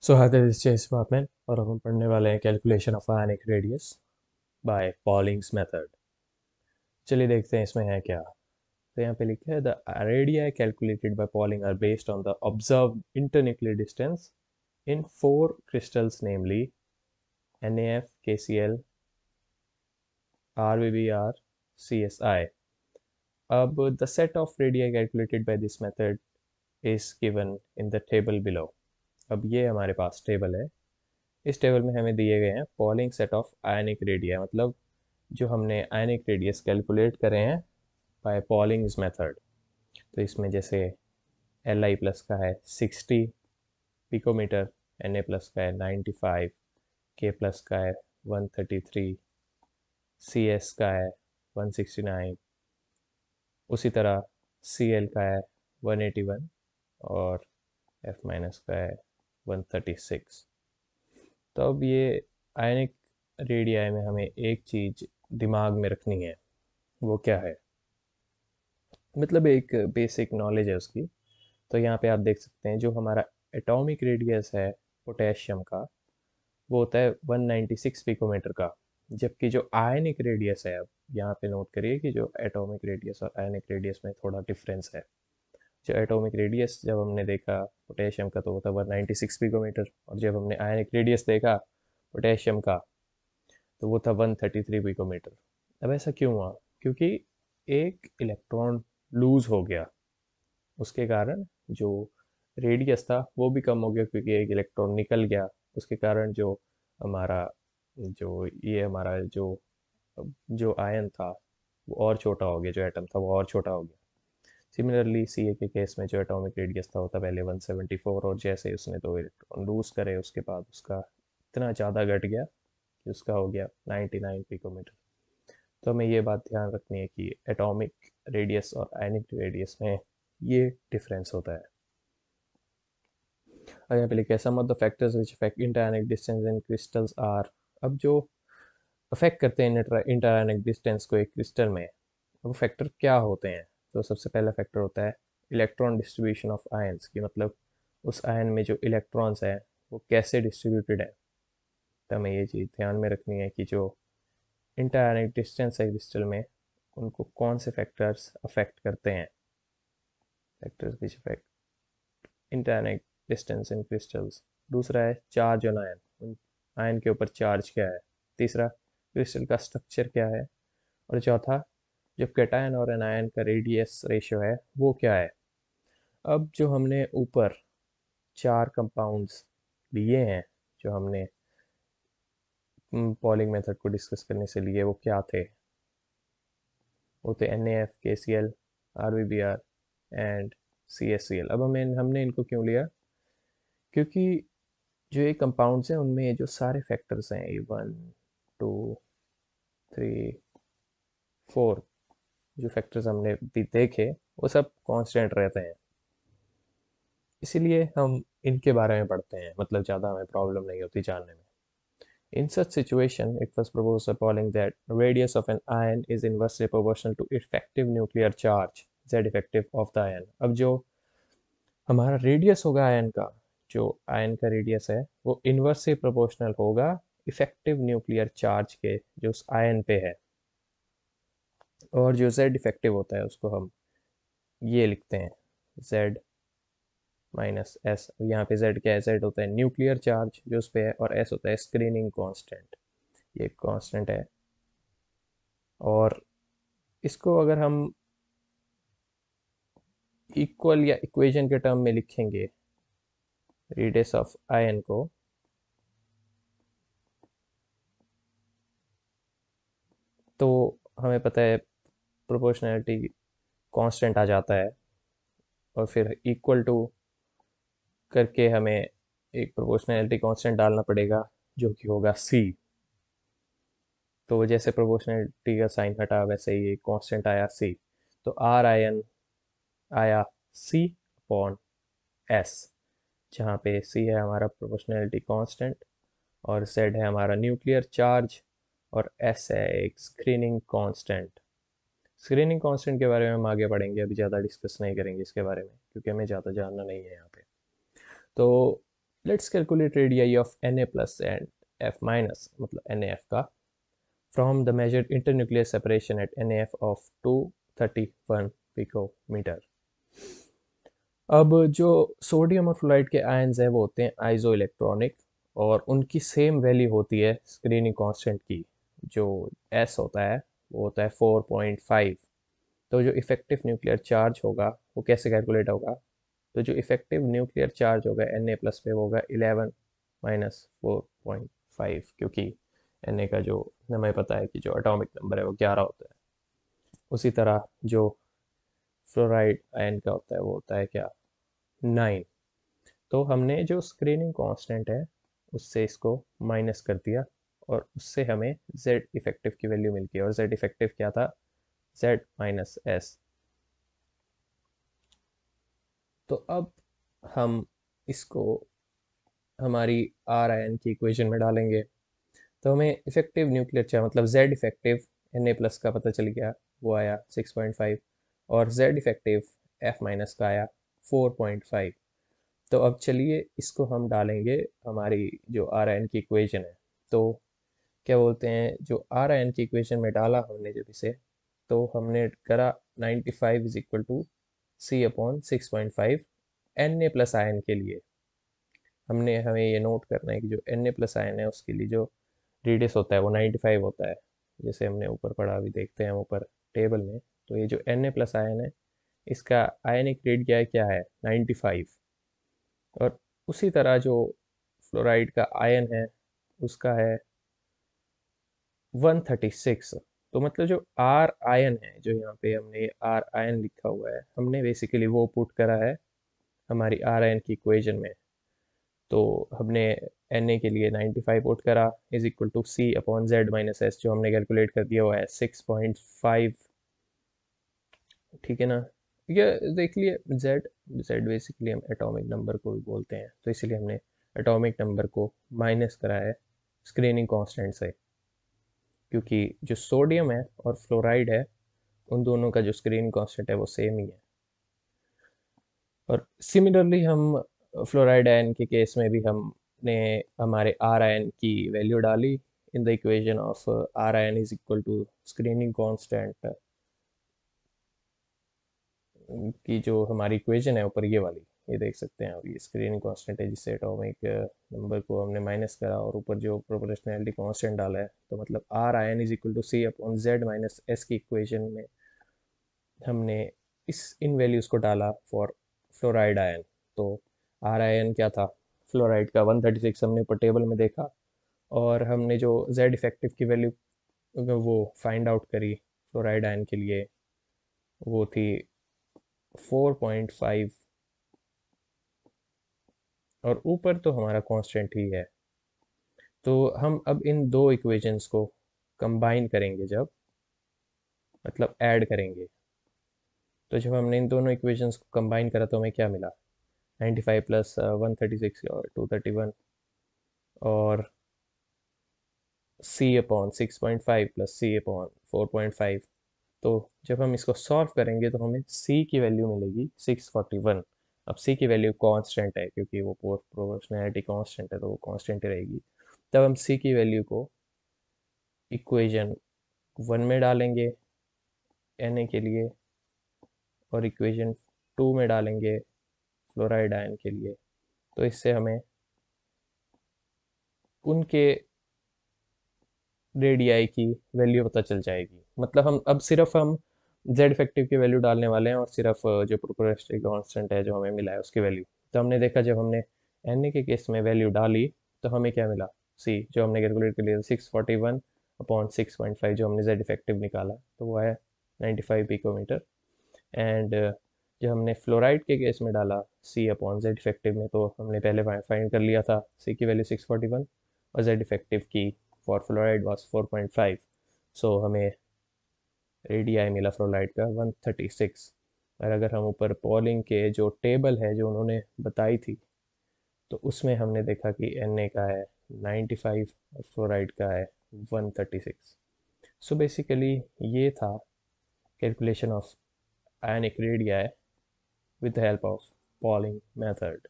So hi this is चेस बापमैन और हम पढ़ने वाले हैं calculation of ionic radius by Pauling's method. चलिए देखते हैं इसमें है क्या। तो यहाँ पे लिखा है the radii calculated by Pauling are based on the observed internuclear distance in four crystals namely NaF, KCl, RBBr, CSI. अब the set of radii calculated by this method is given in the table below. अब ये हमारे पास table है। इस table में हमें दिए गए हैं Pauling set of ionic radii, मतलब जो हमने आयनिक रेडियस कैलकुलेट करे हैं बाय पॉलिंग्स मेथड। तो इसमें जैसे Li प्लस का है 60 पिकोमीटर, Na प्लस का है 95, K प्लस का है 133, Cs का है 169, उसी तरह Cl का है 181 और F माइनस का है 136। तो अब ये आयनिक रेडियाई में हमें एक चीज़ दिमाग में रखनी है, वो क्या है, मतलब एक बेसिक नॉलेज है उसकी। तो यहाँ पे आप देख सकते हैं जो हमारा एटॉमिक रेडियस है पोटेशियम का, वो होता है 196 पिकोमीटर का। जबकि जो आयनिक रेडियस है, अब यहाँ पे नोट करिए कि जो एटॉमिक रेडियस और आयनिक रेडियस में थोड़ा डिफरेंस है। जो एटॉमिक रेडियस जब हमने देखा पोटेशियम का तो वो था 196 पिकोमीटर, और जब हमने आयनिक रेडियस देखा पोटेशियम का तो वो था 133 पिकोमीटर। अब ऐसा क्यों हुआ? क्योंकि एक इलेक्ट्रॉन लूज हो गया, उसके कारण जो रेडियस था वो भी कम हो गया, क्योंकि एक इलेक्ट्रॉन निकल गया। उसके कारण जो हमारा जो ये हमारा जो आयन था वो और छोटा हो गया, जो एटम था वो और छोटा हो गया। सिमिलरली सी ए के केस में जो एटॉमिक रेडियस था वो था पहले 174, और जैसे उसने दो इलेक्ट्रॉन लूज करे उसके बाद उसका इतना ज़्यादा घट गया कि उसका हो गया 99 पिकोमीटर। तो हमें ये बात ध्यान रखनी है कि एटॉमिक रेडियस और आयनिक रेडियस में ये डिफरेंस होता है। और यहाँ पे लिखा है sum of the factors which affect interionic distance in crystals are. अब जो अफेक्ट करते हैं इंटरआयनिक डिस्टेंस को एक क्रिस्टल में, वो फैक्टर क्या होते हैं? तो सबसे पहला फैक्टर होता है इलेक्ट्रॉन डिस्ट्रीब्यूशन ऑफ आयन्स की, मतलब उस आयन में जो इलेक्ट्रॉन्स हैं वो कैसे डिस्ट्रीब्यूटेड है। तो हमें ये चीज़ ध्यान में रखनी है कि जो इंटरआयनिक डिस्टेंस है क्रिस्टल में, उनको कौन से फैक्टर्स अफेक्ट करते हैं। Factors which affect interionic distance in crystals. दूसरा है चार्ज ऑन आयन, उन आयन के ऊपर चार्ज क्या है। तीसरा क्रिस्टल का स्ट्रक्चर क्या है। और चौथा जो कैटायन और एनायन का रेडियस रेशियो है वो क्या है। अब जो हमने ऊपर चार कंपाउंड्स लिए हैं, जो हमने पॉलिंग मेथड को डिस्कस करने से लिए, वो क्या थे? वो थे NaF, KCl, RBBr and CaCl। अब हमें हमने इनको क्यों लिया? क्योंकि जो ये कंपाउंड्स हैं उनमें ये जो सारे फैक्टर्स हैं, ये 1 2 3 4, जो फैक्टर्स हमने भी देखे वो सब कांस्टेंट रहते हैं। इसीलिए हम इनके बारे में पढ़ते हैं, मतलब ज़्यादा हमें प्रॉब्लम नहीं होती जानने में। In such situation, it was proposed appalling that radius of an ion is inversely proportional to effective nuclear charge, Z effective of the ion। अब जो हमारा रेडियस होगा आयन का, जो आयन का रेडियस है वो इन्वर्सली प्रोपोर्शनल होगा इफेक्टिव न्यूक्लियर चार्ज के जो उस आयन पे है। और जो Z इफेक्टिव होता है उसको हम ये लिखते हैं Z माइनस एस। यहाँ पे Z क्या है? Z होता है न्यूक्लियर चार्ज जो उस पे है, और S होता है स्क्रीनिंग कांस्टेंट। ये कांस्टेंट है। और इसको अगर हम इक्वल या इक्वेशन के टर्म में लिखेंगे रेडियस ऑफ आयन को, तो हमें पता है प्रोपोर्शनैलिटी कांस्टेंट आ जाता है, और फिर इक्वल टू करके हमें एक प्रोपोर्शनैलिटी कांस्टेंट डालना पड़ेगा जो कि होगा C। तो जैसे प्रोपोर्शनैलिटी का साइन हटा वैसे ही कांस्टेंट आया C। तो R आयन आया C अपॉन S, जहाँ पे C है हमारा प्रोपोर्शनैलिटी कांस्टेंट और Z है हमारा न्यूक्लियर चार्ज और S है एक स्क्रीनिंग कांस्टेंट। स्क्रीनिंग कांस्टेंट के बारे में हम आगे पढ़ेंगे, अभी ज़्यादा डिस्कस नहीं करेंगे इसके बारे में क्योंकि हमें ज़्यादा जानना नहीं है यहाँ पे। तो let's calculate radii of Na plus and F minus मतलब NaF का from the measured internuclear separation at NaF of 231 picometre. अब जो सोडियम और फ्लोराइड के आयन्स हैं वो होते हैं आइसो इलेक्ट्रॉनिक और उनकी सेम वैल्यू होती है स्क्रीनिंग कांस्टेंट की। जो S होता है वो होता है 4.5। तो जो इफेक्टिव न्यूक्लियर चार्ज होगा वो कैसे कैलकुलेट होगा? तो जो इफेक्टिव न्यूक्लियर चार्ज होगा Na प्लस पे वो होगा 11 माइनस 4.5, क्योंकि Na का जो हमें पता है कि जो एटॉमिक नंबर है वो 11 होता है। उसी तरह जो फ्लोराइड आयन का होता है वो होता है क्या? 9। तो हमने जो स्क्रीनिंग कांस्टेंट है उससे इसको माइनस कर दिया और उससे हमें Z इफेक्टिव की वैल्यू मिल गई और Z इफेक्टिव क्या था? Z minus S। तो अब हम इसको हमारी आर आयन की इक्वेशन में डालेंगे तो हमें इफेक्टिव न्यूक्लियर चार्ज मतलब Z इफेक्टिव Na प्लस का पता चल गया, वो आया 6.5 और Z इफेक्टिव F माइनस का आया 4.5। तो अब चलिए इसको हम डालेंगे हमारी जो आर आयन की इक्वेशन है। तो क्या बोलते हैं, जो आर आयन की इक्वेशन में डाला हमने जब इसे, तो हमने करा 95 is equal to C upon 6.5 Na plus ion के लिए। हमें ये नोट करना है कि जो Na प्लस आयन है उसके लिए जो रेडियस होता है वो 95 होता है, जैसे हमने ऊपर पढ़ा, अभी देखते हैं हम ऊपर टेबल में। तो ये जो Na प्लस आयन है इसका आयनिक रेडियस क्या है 95। और उसी तरह जो फ्लोराइड का आयन है उसका है 136। तो मतलब जो आर आयन है, जो यहाँ पे हमने आर आयन लिखा हुआ है, हमने बेसिकली वो पुट करा है हमारी आर आयन की इक्वेशन में। तो हमने Na के लिए 95 पुट करा is equal to C upon Z minus S, जो हमने कैलकुलेट कर दिया हुआ है 6.5। ठीक है ना? ये देख लिए Z बेसिकली हम एटॉमिक नंबर को भी बोलते हैं, तो इसलिए हमने एटॉमिक नंबर को माइनस करा है स्क्रीनिंग कांस्टेंट से, क्योंकि जो सोडियम है और फ्लोराइड है उन दोनों का जो स्क्रीनिंग कांस्टेंट है वो सेम ही है। और सिमिलरली हम फ्लोराइड आयन के केस में भी हमने हमारे आर आयन की वैल्यू डाली in the equation of r ion is equal to screening constant की जो हमारी इक्वेशन है ऊपर ये वाली, ये देख सकते हैं आप, ये स्क्रीनिंग कांस्टेंट है जिससे एटॉमिक नंबर को हमने माइनस करा और ऊपर जो प्रोपोर्शनैलिटी कांस्टेंट डाला है। तो मतलब r ion is equal to C upon Z minus S की इक्वेशन में हमने इन वैल्यूज़ को डाला फॉर फ्लोराइड आयन। तो आर आयन क्या था फ्लोराइड का 136 हमने ऊपर टेबल में देखा, और हमने जो Z इफेक्टिव की वैल्यू वो फाइंड आउट करी फ्लोराइड आयन के लिए, वो थी 4.5। और ऊपर तो हमारा कांस्टेंट ही है। तो हम अब इन दो इक्वेशंस को कंबाइन करेंगे, जब मतलब ऐड करेंगे, तो जब हमने इन दोनों इक्वेशंस को कंबाइन करा तो हमें क्या मिला? 95 प्लस 136 और 231 और C upon 6.5 plus C upon 4.5। तो जब हम इसको सॉल्व करेंगे तो हमें C की वैल्यू मिलेगी 641। अब C की वैल्यू कांस्टेंट है क्योंकि वो प्रोपोर्शनैलिटी कांस्टेंट है, तो वो कांस्टेंट ही रहेगी। तब हम C की वैल्यू को इक्वेशन 1 में डालेंगे Na के लिए और इक्वेशन 2 में डालेंगे फ्लोराइड आयन के लिए। तो इससे हमें उनके रेडियाई की वैल्यू पता चल जाएगी। मतलब हम जेड इफेक्टिव की वैल्यू डालने वाले हैं और सिर्फ जो प्रोपोर्शनल कांस्टेंट है जो हमें मिला है उसकी वैल्यू। तो हमने देखा जब हमने एन के केस में वैल्यू डाली तो हमें क्या मिला? सी जो हमने कैलकुलेट कर लिया 641 अपॉन 6.5, जो हमने जेड इफेक्टिव निकाला तो वो है 95 पिकोमीटर। एंड जब हमने फ्लोराइड के केस में डाला सी अपॉन जेड इफेक्टिव में, तो हमने पहले फाइंड कर लिया था सी की वैल्यू 641 और जेड इफेक्टिव की फॉर फ्लोराइड वाज 4.5। सो हमें रेडियाई मिला फ्लोराइड का 136। और अगर हम ऊपर पॉलिंग के जो टेबल है जो उन्होंने बताई थी, तो उसमें हमने देखा कि Na का है 95 और फ्लोराइड का है 136। सो बेसिकली ये था calculation of ionic radii with the help of Pauling method.